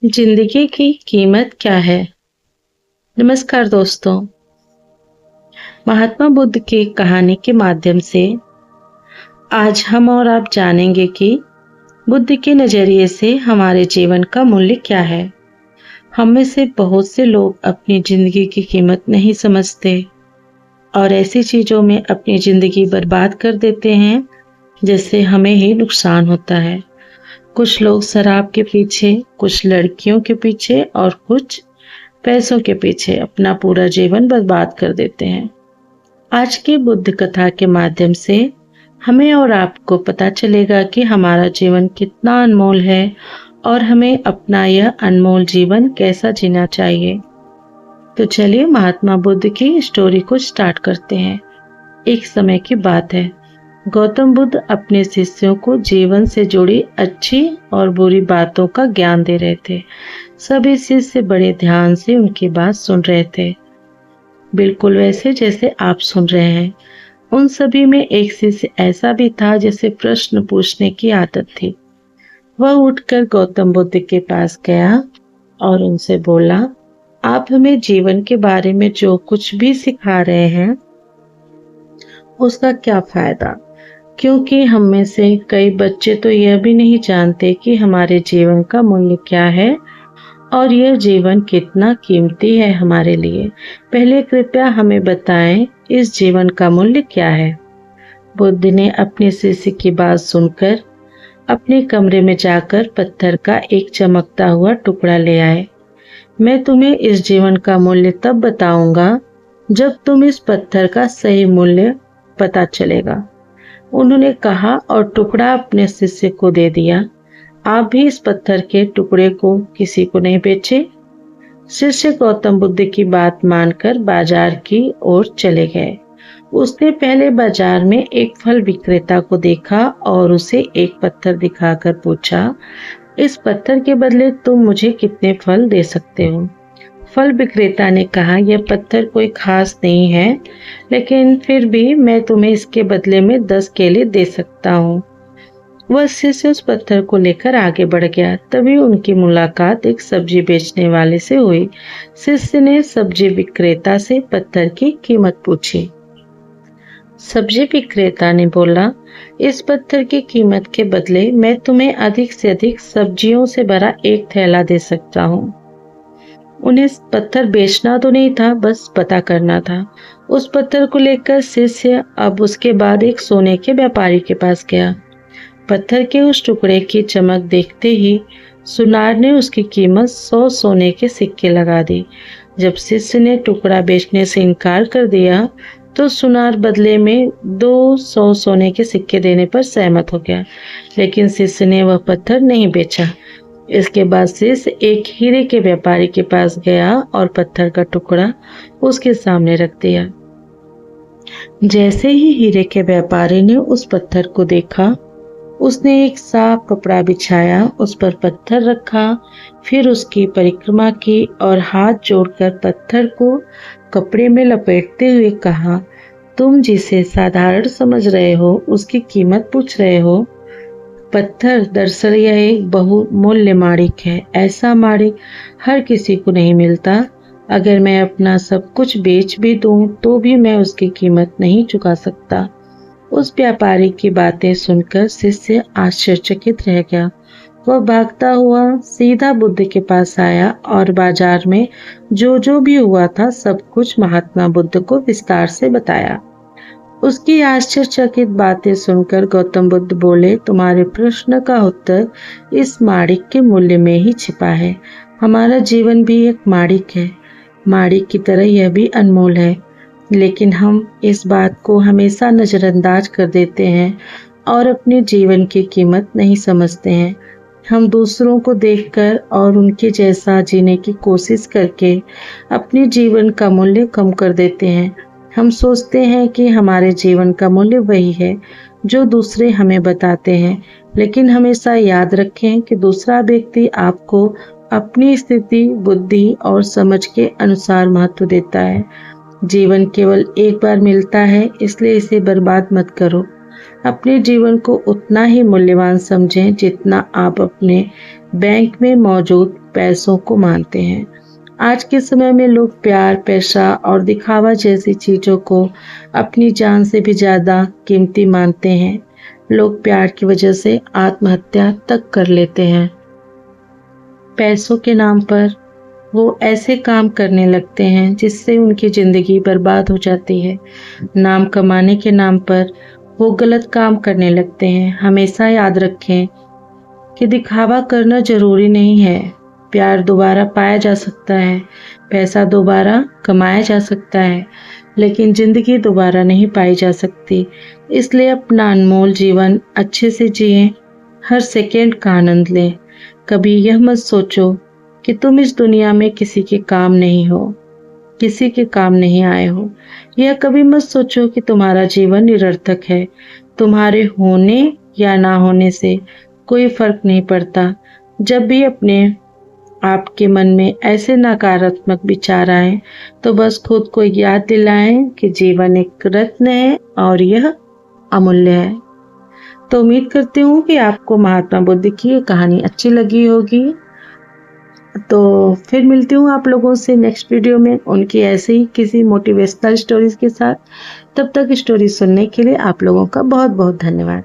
जिंदगी की कीमत क्या है? नमस्कार दोस्तों। महात्मा बुद्ध की कहानी के माध्यम से आज हम और आप जानेंगे कि बुद्ध के नजरिए से हमारे जीवन का मूल्य क्या है। हम में से बहुत से लोग अपनी जिंदगी की कीमत नहीं समझते और ऐसी चीजों में अपनी जिंदगी बर्बाद कर देते हैं जिससे हमें ही नुकसान होता है। कुछ लोग शराब के पीछे, कुछ लड़कियों के पीछे और कुछ पैसों के पीछे अपना पूरा जीवन बर्बाद कर देते हैं। आज की बुद्ध कथा के माध्यम से हमें और आपको पता चलेगा कि हमारा जीवन कितना अनमोल है और हमें अपना यह अनमोल जीवन कैसा जीना चाहिए। तो चलिए महात्मा बुद्ध की स्टोरी को स्टार्ट करते हैं। एक समय की बात है, गौतम बुद्ध अपने शिष्यों को जीवन से जुड़ी अच्छी और बुरी बातों का ज्ञान दे रहे थे। सभी शिष्य बड़े ध्यान से उनकी बात सुन रहे थे, बिल्कुल वैसे जैसे आप सुन रहे हैं। उन सभी में एक शिष्य ऐसा भी था जिसे प्रश्न पूछने की आदत थी। वह उठकर गौतम बुद्ध के पास गया और उनसे बोला, आप हमें जीवन के बारे में जो कुछ भी सिखा रहे हैं उसका क्या फायदा? क्योंकि हम में से कई बच्चे तो यह भी नहीं जानते कि हमारे जीवन का मूल्य क्या है और यह जीवन कितना कीमती है हमारे लिए। पहले कृपया हमें बताएं, इस जीवन का मूल्य क्या है? बुद्ध ने अपने शिष्य की बात सुनकर अपने कमरे में जाकर पत्थर का एक चमकता हुआ टुकड़ा ले आए। मैं तुम्हें इस जीवन का मूल्य तब बताऊंगा जब तुम इस पत्थर का सही मूल्य पता चलेगा, उन्होंने कहा और टुकड़ा अपने शिष्य को दे दिया। आप भी इस पत्थर के टुकड़े को किसी को नहीं बेचे। शिष्य गौतम बुद्ध की बात मानकर बाजार की ओर चले गए। उसने पहले बाजार में एक फल विक्रेता को देखा और उसे एक पत्थर दिखाकर पूछा, इस पत्थर के बदले तुम मुझे कितने फल दे सकते हो? फल विक्रेता ने कहा, यह पत्थर कोई खास नहीं है, लेकिन फिर भी मैं तुम्हें इसके बदले में 10 केले दे सकता हूँ। वह शिष्य उस पत्थर को लेकर आगे बढ़ गया। तभी उनकी मुलाकात एक सब्जी बेचने वाले से हुई। शिष्य ने सब्जी विक्रेता से पत्थर की कीमत पूछी। सब्जी विक्रेता ने बोला, इस पत्थर की कीमत के बदले मैं तुम्हें अधिक से अधिक सब्जियों से भरा एक थैला दे सकता हूँ। उन्हें पत्थर बेचना तो नहीं था, बस पता करना था। उस पत्थर को लेकर शिष्य अब उसके बाद एक सोने के व्यापारी के पास गया। पत्थर के उस टुकड़े की चमक देखते ही सुनार ने उसकी कीमत 100 सोने के सिक्के लगा दी। जब शिष्य ने टुकड़ा बेचने से इनकार कर दिया तो सुनार बदले में 200 सोने के सिक्के देने पर सहमत हो गया, लेकिन शिष्य ने वह पत्थर नहीं बेचा। इसके बाद शिष्य एक हीरे के व्यापारी के पास गया और पत्थर का टुकड़ा उसके सामने रख दिया। जैसे ही हीरे के व्यापारी ने उस पत्थर को देखा, उसने एक साफ कपड़ा बिछाया, उस पर पत्थर रखा, फिर उसकी परिक्रमा की और हाथ जोड़कर पत्थर को कपड़े में लपेटते हुए कहा, तुम जिसे साधारण समझ रहे हो उसकी कीमत पूछ रहे हो। पत्थर दरअसल यह एक बहुमूल्य माणिक है। ऐसा माणिक हर किसी को नहीं मिलता। अगर मैं अपना सब कुछ बेच भी दूं तो भी मैं उसकी कीमत नहीं चुका सकता। उस व्यापारी की बातें सुनकर शिष्य आश्चर्यचकित रह गया। वह भागता हुआ सीधा बुद्ध के पास आया और बाजार में जो भी हुआ था सब कुछ महात्मा बुद्ध को विस्तार से बताया। उसकी आश्चर्यचकित बातें सुनकर गौतम बुद्ध बोले, तुम्हारे प्रश्न का उत्तर इस माणिक के मूल्य में ही छिपा है। हमारा जीवन भी एक माणिक है, माणिक की तरह यह भी अनमोल है, लेकिन हम इस बात को हमेशा नजरअंदाज कर देते हैं और अपने जीवन की कीमत नहीं समझते हैं। हम दूसरों को देखकर और उनके जैसा जीने की कोशिश करके अपने जीवन का मूल्य कम कर देते हैं। हम सोचते हैं कि हमारे जीवन का मूल्य वही है जो दूसरे हमें बताते हैं, लेकिन हमेशा याद रखें कि दूसरा व्यक्ति आपको अपनी स्थिति, बुद्धि और समझ के अनुसार महत्व देता है। जीवन केवल एक बार मिलता है, इसलिए इसे बर्बाद मत करो। अपने जीवन को उतना ही मूल्यवान समझें जितना आप अपने बैंक में मौजूद पैसों को मानते हैं। आज के समय में लोग प्यार, पैसा और दिखावा जैसी चीजों को अपनी जान से भी ज्यादा कीमती मानते हैं। लोग प्यार की वजह से आत्महत्या तक कर लेते हैं। पैसों के नाम पर वो ऐसे काम करने लगते हैं जिससे उनकी जिंदगी बर्बाद हो जाती है। नाम कमाने के नाम पर वो गलत काम करने लगते हैं। हमेशा याद रखें कि दिखावा करना जरूरी नहीं है। प्यार दोबारा पाया जा सकता है, पैसा दोबारा कमाया जा सकता है, लेकिन जिंदगी दोबारा नहीं पाई जा सकती। इसलिए अपना अनमोल जीवन अच्छे से जिएं, हर सेकंड का आनंद लें। कभी यह मत सोचो कि तुम इस दुनिया में किसी के काम नहीं हो, किसी के काम नहीं आए हो। यह कभी मत सोचो कि तुम्हारा जीवन निरर्थक है। तुम्हारे होने या ना होने से कोई फर्क नहीं पड़ता। जब भी अपने आपके मन में ऐसे नकारात्मक विचार आए तो बस खुद को याद दिलाएं कि जीवन एक रत्न है और यह अमूल्य है। तो उम्मीद करती हूँ कि आपको महात्मा बुद्ध की ये कहानी अच्छी लगी होगी। तो फिर मिलती हूँ आप लोगों से नेक्स्ट वीडियो में उनकी ऐसे ही किसी मोटिवेशनल स्टोरीज के साथ। तब तक स्टोरी सुनने के लिए आप लोगों का बहुत बहुत धन्यवाद।